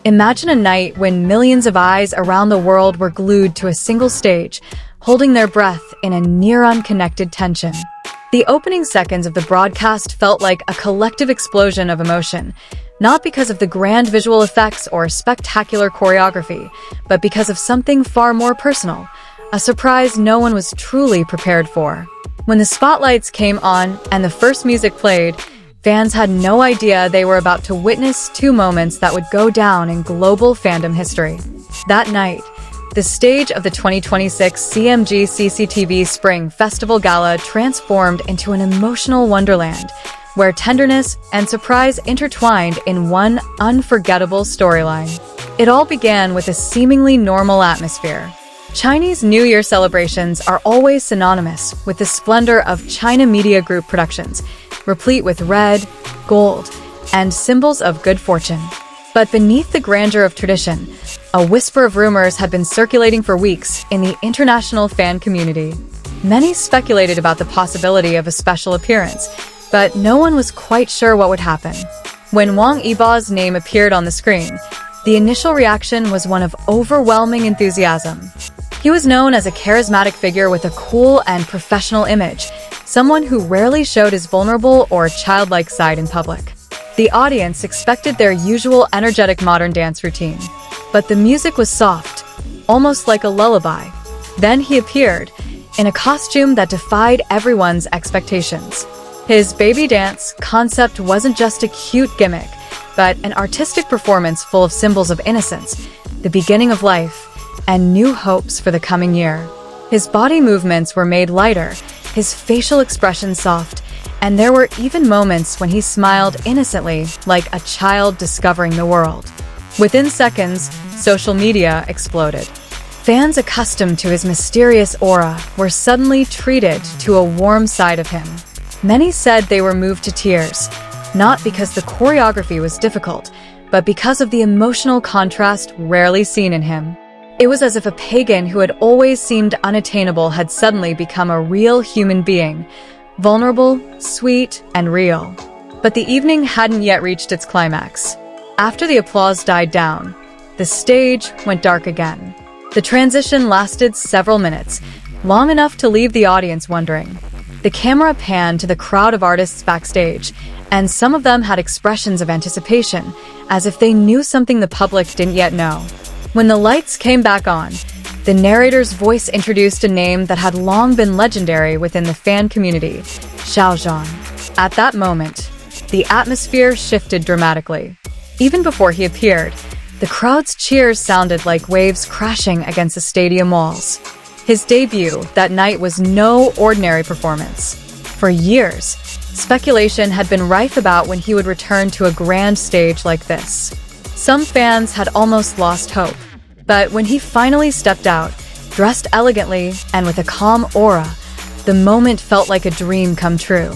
Imagine a night when millions of eyes around the world were glued to a single stage, holding their breath in a near-unconnected tension. The opening seconds of the broadcast felt like a collective explosion of emotion, not because of the grand visual effects or spectacular choreography, but because of something far more personal, a surprise no one was truly prepared for. When the spotlights came on and the first music played, fans had no idea they were about to witness two moments that would go down in global fandom history. That night, the stage of the 2026 CMG CCTV Spring Festival Gala transformed into an emotional wonderland, where tenderness and surprise intertwined in one unforgettable storyline. It all began with a seemingly normal atmosphere. Chinese New Year celebrations are always synonymous with the splendor of China Media Group productions, replete with red, gold, and symbols of good fortune. But beneath the grandeur of tradition, a whisper of rumors had been circulating for weeks in the international fan community. Many speculated about the possibility of a special appearance, but no one was quite sure what would happen. When Wang Yibo's name appeared on the screen, the initial reaction was one of overwhelming enthusiasm. He was known as a charismatic figure with a cool and professional image, someone who rarely showed his vulnerable or childlike side in public. The audience expected their usual energetic modern dance routine, but the music was soft, almost like a lullaby. Then he appeared, in a costume that defied everyone's expectations. His baby dance concept wasn't just a cute gimmick, but an artistic performance full of symbols of innocence, the beginning of life, and new hopes for the coming year. His body movements were made lighter, his facial expression soft, and there were even moments when he smiled innocently like a child discovering the world. Within seconds, social media exploded. Fans accustomed to his mysterious aura were suddenly treated to a warm side of him. Many said they were moved to tears, not because the choreography was difficult, but because of the emotional contrast rarely seen in him. It was as if a pagan who had always seemed unattainable had suddenly become a real human being, vulnerable, sweet, and real. But the evening hadn't yet reached its climax. After the applause died down, the stage went dark again. The transition lasted several minutes, long enough to leave the audience wondering. The camera panned to the crowd of artists backstage, and some of them had expressions of anticipation, as if they knew something the public didn't yet know. When the lights came back on, the narrator's voice introduced a name that had long been legendary within the fan community, Xiao Zhan. At that moment, the atmosphere shifted dramatically. Even before he appeared, the crowd's cheers sounded like waves crashing against the stadium walls. His debut that night was no ordinary performance. For years, speculation had been rife about when he would return to a grand stage like this. Some fans had almost lost hope, but when he finally stepped out, dressed elegantly and with a calm aura, the moment felt like a dream come true.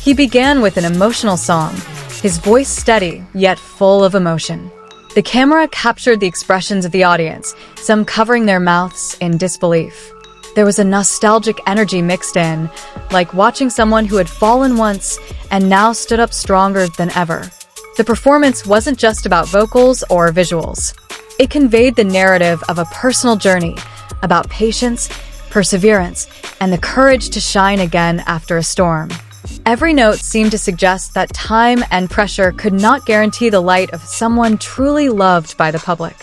He began with an emotional song, his voice steady yet full of emotion. The camera captured the expressions of the audience, some covering their mouths in disbelief. There was a nostalgic energy mixed in, like watching someone who had fallen once and now stood up stronger than ever. The performance wasn't just about vocals or visuals. It conveyed the narrative of a personal journey, about patience, perseverance, and the courage to shine again after a storm. Every note seemed to suggest that time and pressure could not guarantee the light of someone truly loved by the public.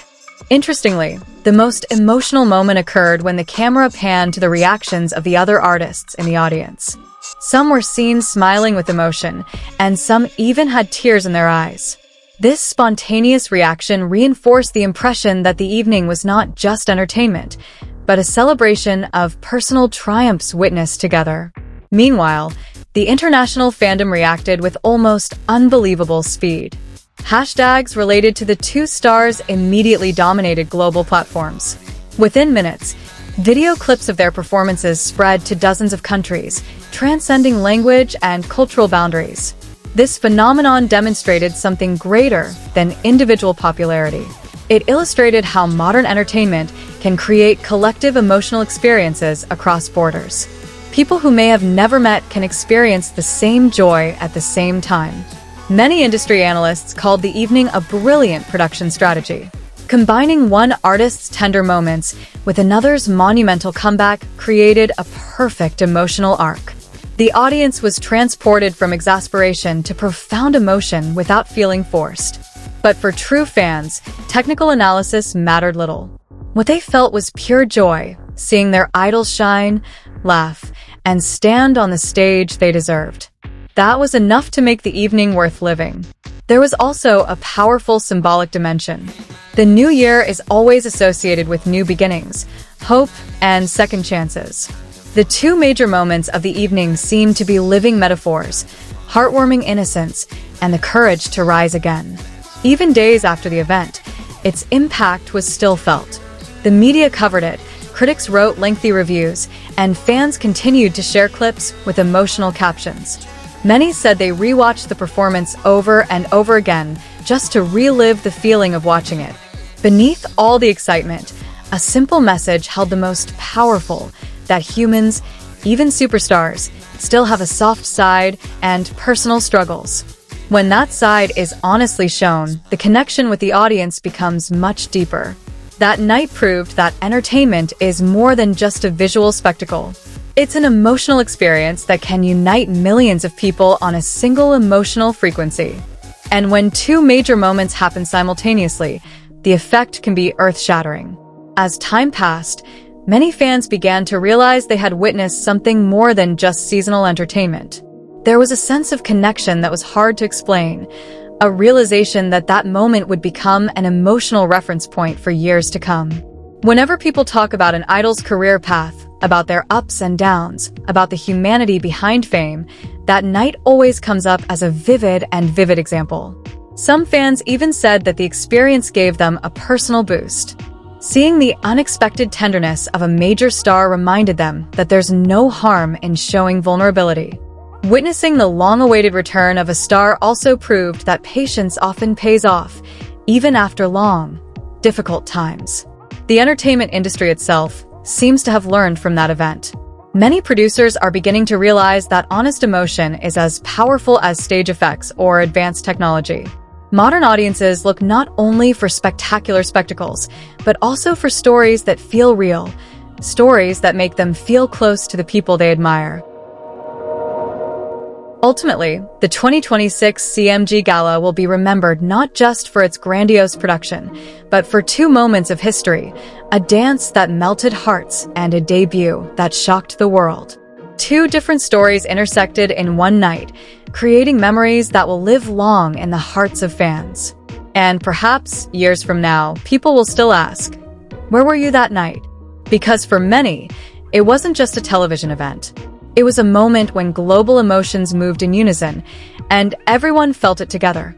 Interestingly, the most emotional moment occurred when the camera panned to the reactions of the other artists in the audience. Some were seen smiling with emotion, and some even had tears in their eyes. This spontaneous reaction reinforced the impression that the evening was not just entertainment, but a celebration of personal triumphs witnessed together. Meanwhile, the international fandom reacted with almost unbelievable speed. Hashtags related to the two stars immediately dominated global platforms. Within minutes, video clips of their performances spread to dozens of countries, transcending language and cultural boundaries. This phenomenon demonstrated something greater than individual popularity. It illustrated how modern entertainment can create collective emotional experiences across borders. People who may have never met can experience the same joy at the same time. Many industry analysts called the evening a brilliant production strategy. Combining one artist's tender moments with another's monumental comeback created a perfect emotional arc. The audience was transported from exasperation to profound emotion without feeling forced. But for true fans, technical analysis mattered little. What they felt was pure joy, seeing their idols shine, laugh, and stand on the stage they deserved. That was enough to make the evening worth living. There was also a powerful symbolic dimension. The new year is always associated with new beginnings, hope, and second chances. The two major moments of the evening seemed to be living metaphors, heartwarming innocence, and the courage to rise again. Even days after the event, its impact was still felt. The media covered it, critics wrote lengthy reviews, and fans continued to share clips with emotional captions. Many said they rewatched the performance over and over again just to relive the feeling of watching it. Beneath all the excitement, a simple message held the most powerful, that humans, even superstars, still have a soft side and personal struggles. When that side is honestly shown, the connection with the audience becomes much deeper. That night proved that entertainment is more than just a visual spectacle. It's an emotional experience that can unite millions of people on a single emotional frequency. And when two major moments happen simultaneously, the effect can be earth-shattering. As time passed, many fans began to realize they had witnessed something more than just seasonal entertainment. There was a sense of connection that was hard to explain, a realization that that moment would become an emotional reference point for years to come. Whenever people talk about an idol's career path, about their ups and downs, about the humanity behind fame, that night always comes up as a vivid example. Some fans even said that the experience gave them a personal boost. Seeing the unexpected tenderness of a major star reminded them that there's no harm in showing vulnerability. Witnessing the long-awaited return of a star also proved that patience often pays off, even after long, difficult times. The entertainment industry itself seems to have learned from that event. Many producers are beginning to realize that honest emotion is as powerful as stage effects or advanced technology. Modern audiences look not only for spectacular spectacles, but also for stories that feel real, stories that make them feel close to the people they admire. Ultimately, the 2026 CMG Gala will be remembered not just for its grandiose production, but for two moments of history, a dance that melted hearts and a debut that shocked the world. Two different stories intersected in one night, creating memories that will live long in the hearts of fans. And perhaps, years from now, people will still ask, "Where were you that night?" Because for many, it wasn't just a television event. It was a moment when global emotions moved in unison, and everyone felt it together.